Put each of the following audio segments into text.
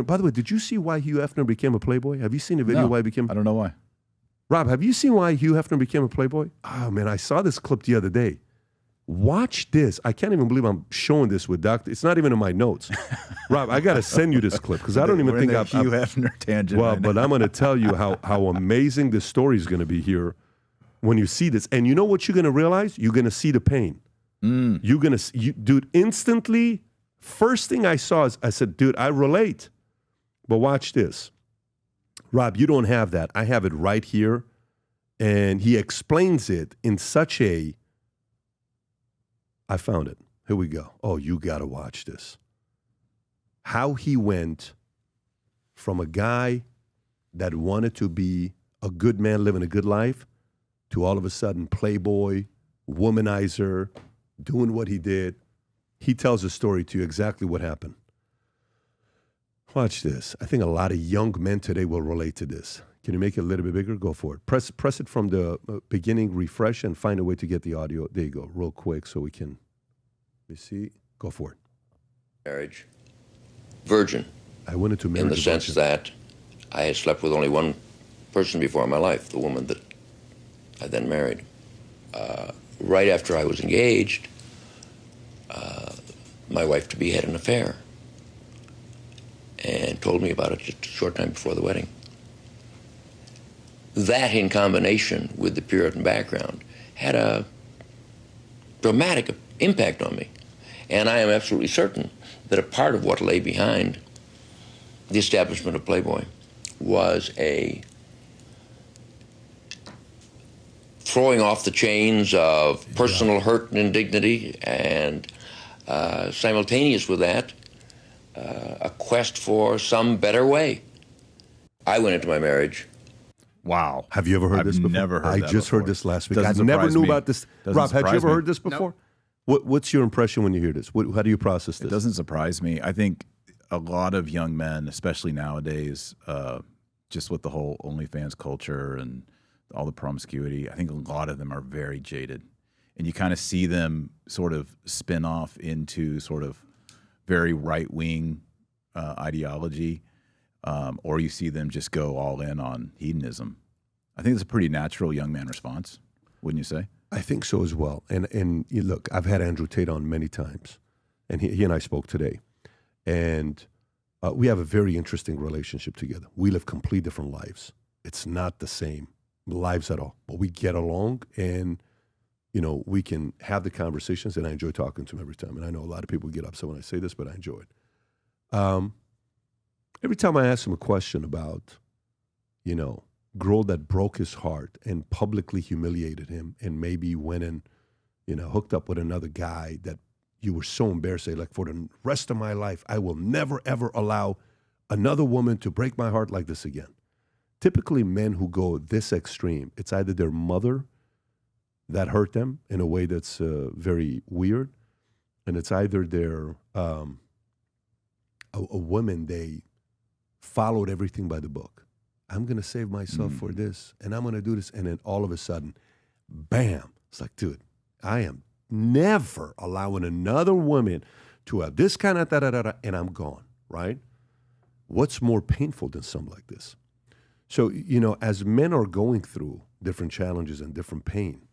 By the way, did you see why Hugh Hefner became a Playboy? Have you seen the video why he became? I don't know why. Rob, have you seen why Hugh Hefner became a Playboy? Oh, man, I saw this clip the other day. Watch this. I can't even believe I'm showing this with Dr. It's not even in my notes. Rob, I got to send you this clip because I don't even think I've... Hugh Hefner tangent. Well, but I'm going to tell you how amazing this story is going to be here when you see this. And you know what you're going to realize? You're going to see the pain. You're going to... Dude, instantly, first thing I saw is I said, dude, I relate. But watch this. Rob, you don't have that. I have it right here. And he explains it in such a... I found it. Here we go. Oh, you got to watch this. How he went from a guy that wanted to be a good man living a good life to all of a sudden Playboy, womanizer, doing what he did. He tells a story to you exactly what happened. Watch this. I think a lot of young men today will relate to this. Can you make it a little bit bigger? Go for it. Press it from the beginning, refresh, and find a way to get the audio. There you go, real quick so we can, let me see. Go for it. Marriage. Virgin. I went into marriage. In the sense that I had slept with only one person before in my life, the woman that I then married. Right after I was engaged, my wife-to-be had an affair and told me about it just a short time before the wedding. That, in combination with the Puritan background, had a dramatic impact on me. And I am absolutely certain that a part of what lay behind the establishment of Playboy was a throwing off the chains of personal hurt and indignity, and simultaneous with that, a quest for some better way. I went into my marriage. Wow. Have you ever heard this before? I've never heard that I just before. heard this last week. Doesn't I never surprise knew me. about this. Doesn't Rob, had you surprise ever me. heard this before? Nope. What's your impression when you hear this? How do you process this? It doesn't surprise me. I think a lot of young men, especially nowadays, just with the whole OnlyFans culture and all the promiscuity, I think a lot of them are very jaded. And you kind of see them sort of spin off into sort of very right-wing ideology, or you see them just go all in on hedonism. I think it's a pretty natural young man response, wouldn't you say? I think so as well. And look, I've had Andrew Tate on many times, and he and I spoke today. And we have a very interesting relationship together. We live complete different lives. It's not the same lives at all, but we get along, and you know, we can have the conversations, and I enjoy talking to him every time. And I know a lot of people get upset when I say this, but I enjoy it. Every time I ask him a question about, you know, girl that broke his heart and publicly humiliated him and maybe went and, you know, hooked up with another guy that you were so embarrassed, like, for the rest of my life, I will never, ever allow another woman to break my heart like this again. Typically, men who go this extreme, it's either their mother that hurt them in a way that's very weird, and it's either their a woman they followed everything by the book. I'm going to save myself for this, and I'm going to do this, and then all of a sudden, bam! It's like, dude, I am never allowing another woman to have this kind of da-da-da-da, and I'm gone, right? What's more painful than something like this? So, you know, as men are going through different challenges and different pain,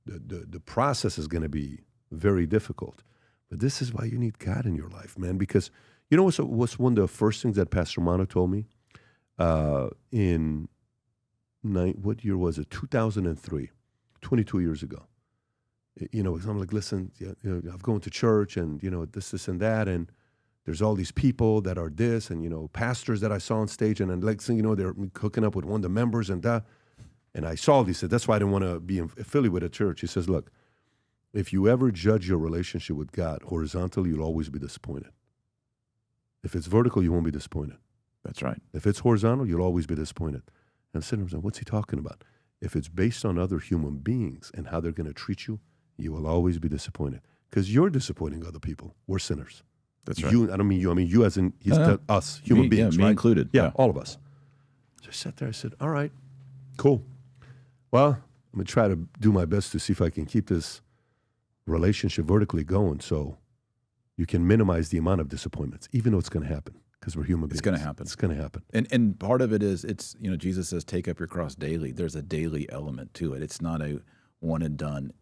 the process is going to be very difficult. But this is why you need God in your life, man, because you know what's one of the first things that Pastor Mano told me? What year was it? 2003, 22 years ago. You know, I'm like, listen, you know, I'm going to church, and you know, this, and that, and there's all these people that are this, and you know, pastors that I saw on stage, and like, you know, they're hooking up with one of the members, and that. And I saw this. That's why I didn't want to be affiliated with a church. He says, look, if you ever judge your relationship with God horizontally, you'll always be disappointed. If it's vertical, you won't be disappointed. That's right. If it's horizontal, you'll always be disappointed. And I'm sitting there saying, what's he talking about? If it's based on other human beings and how they're going to treat you, you will always be disappointed. Because you're disappointing other people. We're sinners. That's right. You, I don't mean you. I mean you as in us, human beings, me right? included. Yeah, all of us. So I sat there, I said, all right, cool. Well, I'm going to try to do my best to see if I can keep this relationship vertically going so you can minimize the amount of disappointments, even though it's going to happen. because we're human beings. It's going to happen. It's going to happen. And part of it is, it's, Jesus says, take up your cross daily. There's a daily element to it. It's not a one and done.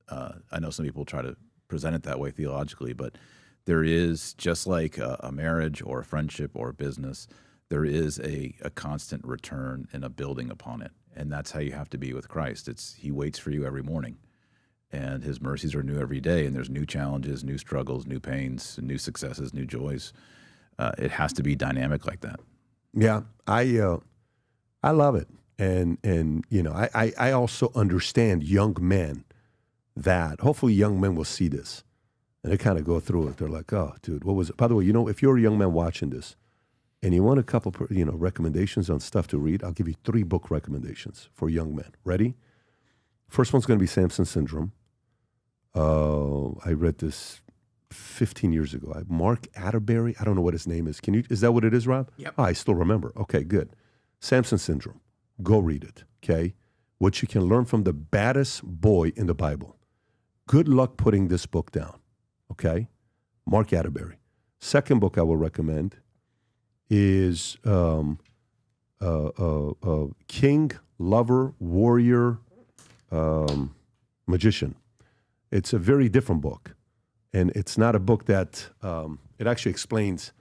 I know some people try to present it that way theologically, but there is, just like a marriage or a friendship or a business, there is a constant return and a building upon it. And that's how you have to be with Christ. He waits for you every morning, and his mercies are new every day. And there's new challenges, new struggles, new pains, new successes, new joys. It has to be dynamic like that. Yeah, I love it. And I also understand young men that hopefully young men will see this and they kind of go through it. They're like, oh, dude, what was it? By the way, if you're a young man watching this and you want a couple, recommendations on stuff to read, I'll give you 3 book recommendations for young men. Ready? First one's going to be Samson Syndrome. I read this 15 years ago. Mark Atterbury. I don't know what his name is. Is that what it is, Rob? Yep. Oh, I still remember. Okay, good. Samson Syndrome. Go read it, okay? What you can learn from the baddest boy in the Bible. Good luck putting this book down, okay? Mark Atterbury. Second book I will recommend is King, Lover, Warrior, Magician. It's a very different book. And it's not a book that, it actually explains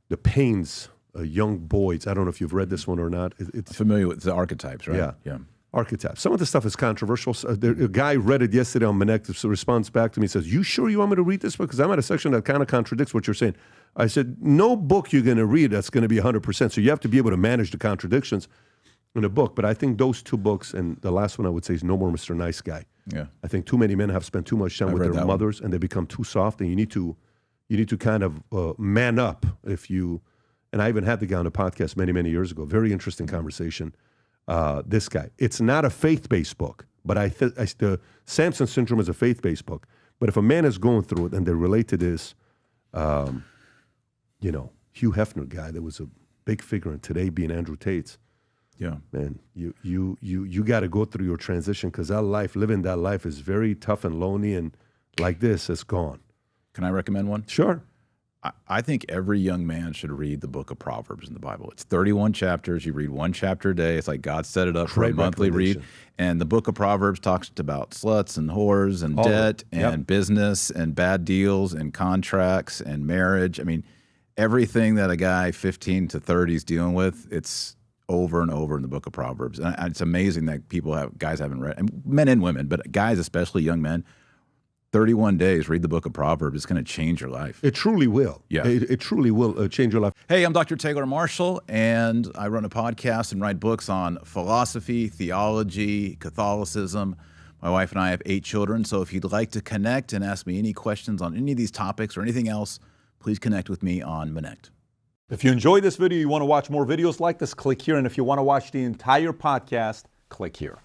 the pains young boys. I don't know if you've read this one or not. It's familiar with the archetypes, right? Yeah. Archetypes. Some of the stuff is controversial. A guy read it yesterday on Connect, so responds back to me and says, you sure you want me to read this book? Because I'm at a section that kind of contradicts what you're saying. I said, no book you're going to read that's going to be 100%. So you have to be able to manage the contradictions in a book. But I think those 2 books, and the last one I would say is No More Mr. Nice Guy. Yeah. I think too many men have spent too much time with their mothers and they become too soft, and you need to kind of man up and I even had the guy on a podcast many, many years ago. Very interesting conversation. This guy. It's not a faith-based book, but the Samson Syndrome is a faith-based book. But if a man is going through it and they relate to this, Hugh Hefner guy that was a big figure in today being Andrew Tate. Yeah, man, you got to go through your transition, because living that life is very tough and lonely, and like this, it's gone. Can I recommend one? Sure. I think every young man should read the book of Proverbs in the Bible. It's 31 chapters. You read 1 chapter a day. It's like God set it up for a monthly read. And the book of Proverbs talks about sluts and whores and debt and business and bad deals and contracts and marriage. I mean, everything that a guy 15 to 30 is dealing with, it's over and over in the book of Proverbs. And it's amazing that guys haven't read, and men and women, but guys, especially young men, 31 days, read the book of Proverbs. It's going to change your life. It truly will. Yeah. It truly will change your life. Hey, I'm Dr. Taylor Marshall, and I run a podcast and write books on philosophy, theology, Catholicism. My wife and I have 8 children, so if you'd like to connect and ask me any questions on any of these topics or anything else, please connect with me on Connect. If you enjoyed this video, you want to watch more videos like this, click here. And if you want to watch the entire podcast, click here.